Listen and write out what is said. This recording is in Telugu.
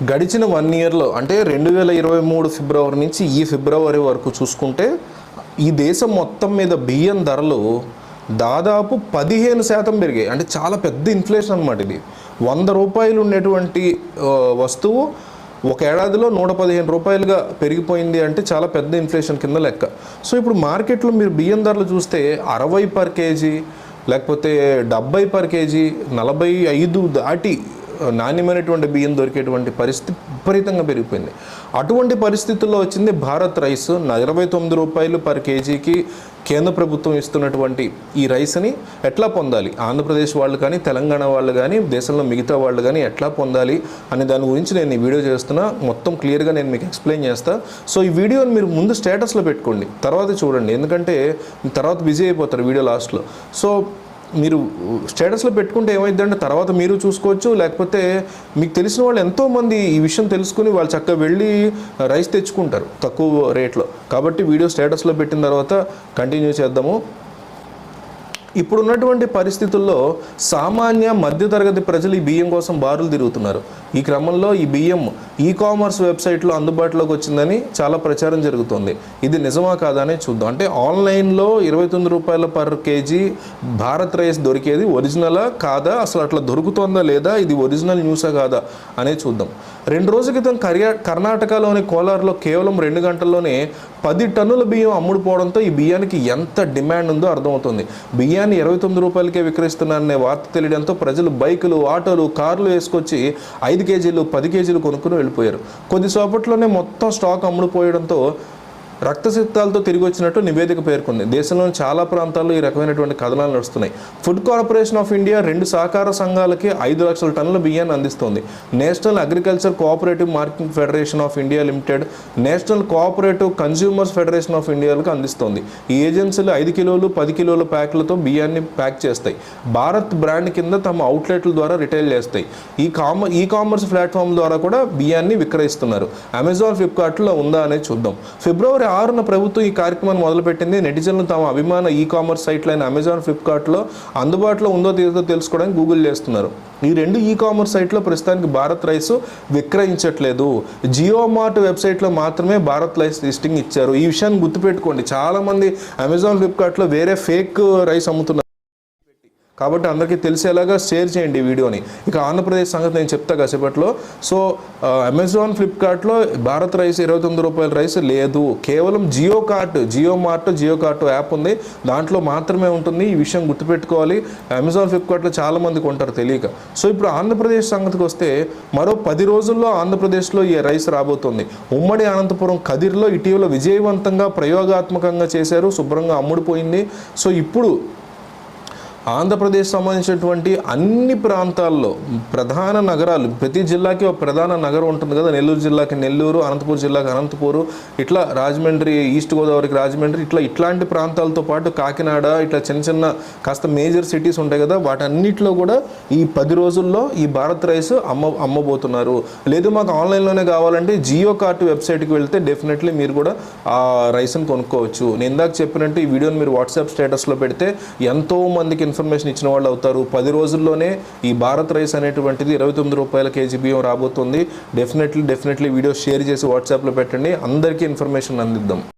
గడిచిన 1 ఇయర్లో అంటే 2023 ఫిబ్రవరి నుంచి ఈ ఫిబ్రవరి వరకు చూసుకుంటే ఈ దేశం మొత్తం మీద బియ్యం ధరలు దాదాపు 15% పెరిగాయి. అంటే చాలా పెద్ద ఇన్ఫ్లేషన్ అనమాట ఇది. 100 రూపాయలు ఉండేటువంటి వస్తువు ఒక ఏడాదిలో 115 రూపాయలుగా పెరిగిపోయింది అంటే చాలా పెద్ద ఇన్ఫ్లేషన్ కింద లెక్క. సో ఇప్పుడు మార్కెట్లో మీరు బియ్యం ధరలు చూస్తే 60 పర్ కేజీ, లేకపోతే 70 పర్ కేజీ, 45 దాటి నాణ్యమైనటువంటి బియ్యం దొరికేటువంటి పరిస్థితి విపరీతంగా పెరిగిపోయింది. అటువంటి పరిస్థితుల్లో వచ్చింది భారత్ రైస్. 29 రూపాయలు పర్ కేజీకి కేంద్ర ప్రభుత్వం ఇస్తున్నటువంటి ఈ రైస్ని ఎట్లా పొందాలి, ఆంధ్రప్రదేశ్ వాళ్ళు కానీ తెలంగాణ వాళ్ళు కానీ దేశంలో మిగతా వాళ్ళు కానీ ఎట్లా పొందాలి అనే దాని గురించి నేను ఈ వీడియో చేస్తున్నా. మొత్తం క్లియర్గా నేను మీకు ఎక్స్ప్లెయిన్ చేస్తాను. సో ఈ వీడియోని మీరు ముందు స్టేటస్లో పెట్టుకోండి, తర్వాత చూడండి, ఎందుకంటే తర్వాత బిజీ అయిపోతారు వీడియో లాస్ట్లో. సో మీరు స్టేటస్లో పెట్టుకుంటే ఏమైందంటే తర్వాత మీరు చూసుకోవచ్చు, లేకపోతే మీకు తెలిసిన వాళ్ళు ఎంతోమంది ఈ విషయం తెలుసుకుని వాళ్ళు చక్కగా వెళ్ళి రైస్ తెచ్చుకుంటారు తక్కువ రేట్లో. కాబట్టి వీడియో స్టేటస్లో పెట్టిన తర్వాత కంటిన్యూ చేద్దాము. ఇప్పుడున్నటువంటి పరిస్థితుల్లో సామాన్య మధ్యతరగతి ప్రజలు ఈ బియ్యం కోసం బారులు తిరుగుతున్నారు. ఈ క్రమంలో ఈ బియ్యం కామర్స్ వెబ్సైట్లో అందుబాటులోకి వచ్చిందని చాలా ప్రచారం జరుగుతుంది. ఇది నిజమా కాదా అని చూద్దాం. అంటే ఆన్లైన్లో 29 రూపాయల పర్ కేజీ భారత్ రైస్ దొరికేది ఒరిజినలా కాదా, అసలు అట్లా దొరుకుతుందా లేదా, ఇది ఒరిజినల్ న్యూసా కాదా అనేది చూద్దాం. 2 రోజుల క్రితం కర్ణాటకలోని కోలార్లో కేవలం 2 గంటల్లోనే 10 టన్నుల బియ్యం అమ్ముడుపోవడంతో ఈ బియ్యానికి ఎంత డిమాండ్ ఉందో అర్థమవుతుంది. బియ్యాన్ని 29 రూపాయలకే విక్రయిస్తున్నారనే వార్త తెలియడంతో ప్రజలు బైకులు, ఆటోలు, కార్లు వేసుకొచ్చి 5 కేజీలు 10 కేజీలు కొనుక్కుని వెళ్ళిపోయారు. కొద్దిసేపట్లోనే మొత్తం స్టాక్ అమ్ముడుపోయడంతో రక్తసిక్తాలతో తిరిగి వచ్చినట్టు నివేదిక పేర్కొంది. దేశంలోని చాలా ప్రాంతాల్లో ఈ రకమైనటువంటి కథనాలు నడుస్తున్నాయి. ఫుడ్ కార్పొరేషన్ ఆఫ్ ఇండియా 2 సహకార సంఘాలకి 5 లక్షల టన్నుల బియ్యాన్ని అందిస్తోంది. National Agriculture Cooperative Marketing Federation of India Limited, National Cooperative Consumers Federation of ఇండియాలకు అందిస్తోంది. ఈ ఏజెన్సీలు 5 కిలోలు 10 కిలోల ప్యాక్లతో బియ్యాన్ని ప్యాక్ చేస్తాయి. భారత్ బ్రాండ్ కింద తమ అవుట్లెట్ల ద్వారా రిటైల్ చేస్తాయి. ఈ కామర్స్ ప్లాట్ఫామ్ ద్వారా కూడా బియ్యాన్ని విక్రయిస్తున్నారు. అమెజాన్, ఫ్లిప్కార్ట్లో ఉందా అనేది చూద్దాం. ఫిబ్రవరి 6న ప్రభుత్వం ఈ కార్యక్రమాన్ని మొదలుపెట్టింది. నెటిజన్లు తమ అభిమాన కామర్స్ సైట్లైన అమెజాన్, ఫ్లిప్కార్ట్లో అందుబాటులో ఉందో లేదో తెలుసుకోవడానికి గూగుల్ చేస్తున్నారు. ఈ 2 కామర్స్ సైట్లో ప్రస్తుతానికి భారత్ రైస్ విక్రయించట్లేదు. జియో మార్ట్ వెబ్సైట్లో మాత్రమే భారత్ రైస్ లిస్టింగ్ ఇచ్చారు. ఈ విషయాన్ని గుర్తుపెట్టుకోండి. చాలామంది అమెజాన్, ఫ్లిప్కార్ట్లో వేరే ఫేక్ రైస్ అమ్ముతున్నారు. కాబట్టి అందరికీ తెలిసేలాగా షేర్ చేయండి ఈ వీడియోని. ఇక ఆంధ్రప్రదేశ్ సంగతి నేను చెప్తా కాసేపట్లో. సో అమెజాన్, ఫ్లిప్కార్ట్లో భారత్ రైస్ 29 రూపాయల రైస్ లేదు. కేవలం జియో మార్ట్ యాప్ ఉంది, దాంట్లో మాత్రమే ఉంటుంది. ఈ విషయం గుర్తుపెట్టుకోవాలి. అమెజాన్, ఫ్లిప్కార్ట్లో చాలామంది కొంటారు తెలియక. సో ఇప్పుడు ఆంధ్రప్రదేశ్ సంగతికి వస్తే మరో 10 రోజుల్లో ఆంధ్రప్రదేశ్లో ఈ రైస్ రాబోతుంది. ఉమ్మడి అనంతపురం కదిర్లో ఇటీవల విజయవంతంగా ప్రయోగాత్మకంగా చేశారు. శుభ్రంగా అమ్ముడుపోయింది. సో ఇప్పుడు ఆంధ్రప్రదేశ్ సంబంధించినటువంటి అన్ని ప్రాంతాల్లో ప్రధాన నగరాలు, ప్రతి జిల్లాకి ఒక ప్రధాన నగరం ఉంటుంది కదా. నెల్లూరు జిల్లాకి నెల్లూరు, అనంతపురం జిల్లాకి అనంతపూరు, ఇట్లా రాజమండ్రి, ఈస్ట్ గోదావరికి రాజమండ్రి, ఇట్లాంటి ప్రాంతాలతో పాటు కాకినాడ, ఇట్లా చిన్న కాస్త మేజర్ సిటీస్ ఉంటాయి కదా, వాటన్నిటిలో కూడా ఈ 10 రోజుల్లో ఈ భారత్ రైస్ అమ్మబోతున్నారు. లేదు మాకు ఆన్లైన్లోనే కావాలంటే జియో కార్ట్ వెబ్సైట్కి వెళ్తే డెఫినెట్లీ మీరు కూడా ఆ రైస్ని కొనుక్కోవచ్చు. నేను ఇందాక చెప్పినట్టు ఈ వీడియోని మీరు వాట్సాప్ స్టేటస్లో పెడితే ఎంతో మందికి ఇన్ఫర్మేషన్ ఇచ్చిన వాళ్ళు అవుతారు. 10 రోజుల్లోనే ఈ భారత్ రైస్ అనేటువంటిది 29 రూపాయల కేజీ బియ్యం రాబోతుంది. డెఫినెట్లీ వీడియో షేర్ చేసి వాట్సాప్లో పెట్టండి. అందరికీ ఇన్ఫర్మేషన్ అందిద్దాం.